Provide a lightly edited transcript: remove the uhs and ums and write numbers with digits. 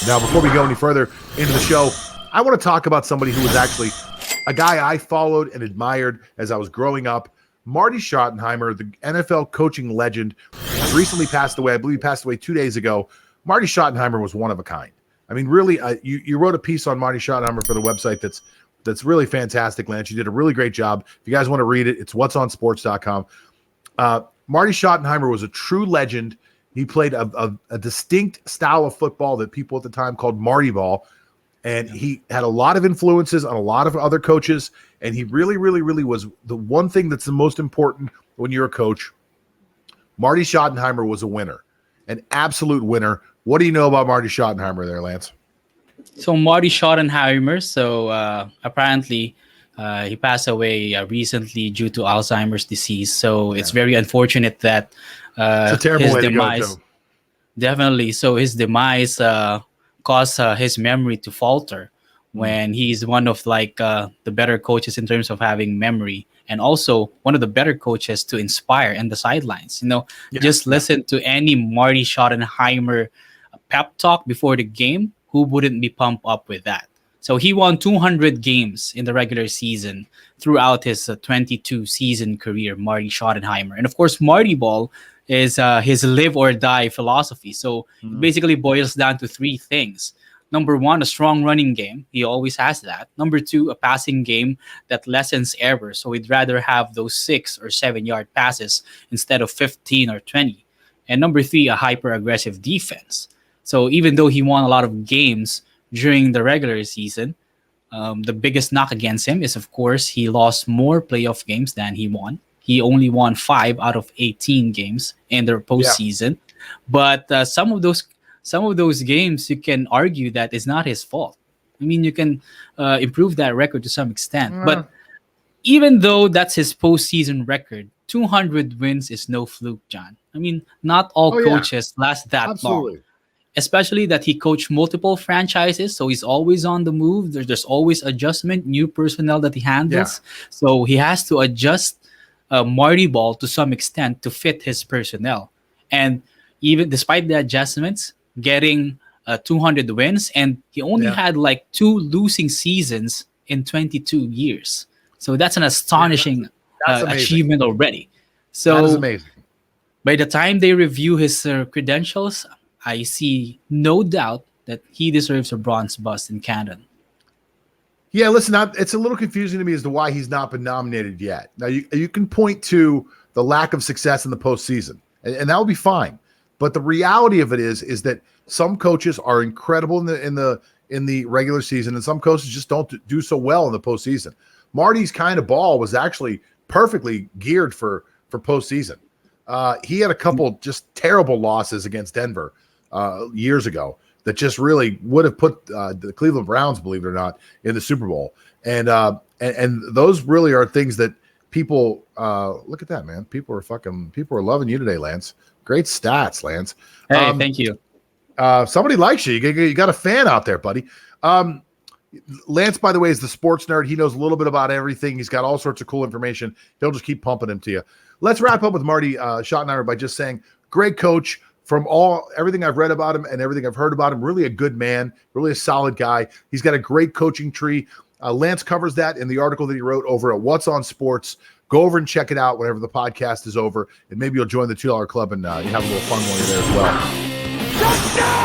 Now, before we go any further into the show, I want to talk about somebody who was actually a guy I followed and admired as I was growing up. Marty Schottenheimer, the NFL coaching legend, recently passed away. I believe he passed away 2 days ago. Marty Schottenheimer was one of a kind. I mean, really, you wrote a piece on Marty Schottenheimer for the website that's really fantastic, Lance. You did a really great job. If you guys want to read it, it's whatsonsports.com. Marty Schottenheimer was a true legend. He played a distinct style of football that people at the time called Marty ball. And he had a lot of influences on a lot of other coaches. And he really, really, really was the one thing that's the most important when you're a coach. Marty Schottenheimer was a winner, an absolute winner. What do you know about Marty Schottenheimer there, Lance? So Marty Schottenheimer, apparently he passed away recently due to Alzheimer's disease. So it's very unfortunate that it's a terrible his way demise, to go. Definitely. So his demise caused his memory to falter when he's one of the better coaches in terms of having memory, and also one of the better coaches to inspire in the sidelines. Just listen to any Marty Schottenheimer pep talk before the game. Who wouldn't be pumped up with that? So he won 200 games in the regular season throughout his 22 season career, Marty Schottenheimer. And of course, Marty ball is his live or die philosophy. So it basically boils down to three things. Number one, a strong running game. He always has that. Number two, a passing game that lessens errors. So he'd rather have those 6 or 7 yard passes instead of 15 or 20. And number three, a hyper aggressive defense. So even though he won a lot of games during the regular season, the biggest knock against him is, of course, he lost more playoff games than he won. He only won 5 out of 18 games in the postseason. But some of those games, you can argue that it's not his fault. I mean, you can improve that record to some extent. But even though that's his postseason record, 200 wins is no fluke, John. I mean, not all coaches last that long. Especially that he coached multiple franchises, so he's always on the move. There's always adjustment, new personnel that he handles. So he has to adjust Marty ball to some extent to fit his personnel. And even despite the adjustments, getting 200 wins, and he only had 2 losing seasons in 22 years. So that's an astonishing achievement already. So that is amazing. By the time they review his credentials, I see no doubt that he deserves a bronze bust in Canada. Yeah, listen, it's a little confusing to me as to why he's not been nominated yet. Now, you can point to the lack of success in the postseason, and that would be fine. But the reality of it is that some coaches are incredible in the regular season, and some coaches just don't do so well in the postseason. Marty's kind of ball was actually perfectly geared for postseason. He had a couple just terrible losses against Denver years ago that just really would have put the Cleveland Browns, believe it or not, in the Super Bowl. And those really are things that people look at that, man. People are loving you today, Lance. Great stats, Lance. Hey, thank you. Somebody likes you. You got a fan out there, buddy. Lance, by the way, is the sports nerd. He knows a little bit about everything. He's got all sorts of cool information. He'll just keep pumping them to you. Let's wrap up with Marty Schottenheimer by just saying, great coach. From everything I've read about him and everything I've heard about him, really a good man, really a solid guy. He's got a great coaching tree. Lance covers that in the article that he wrote over at What's on Sports. Go over and check it out whenever the podcast is over, and maybe you'll join the $2 club and you have a little fun while you're there as well.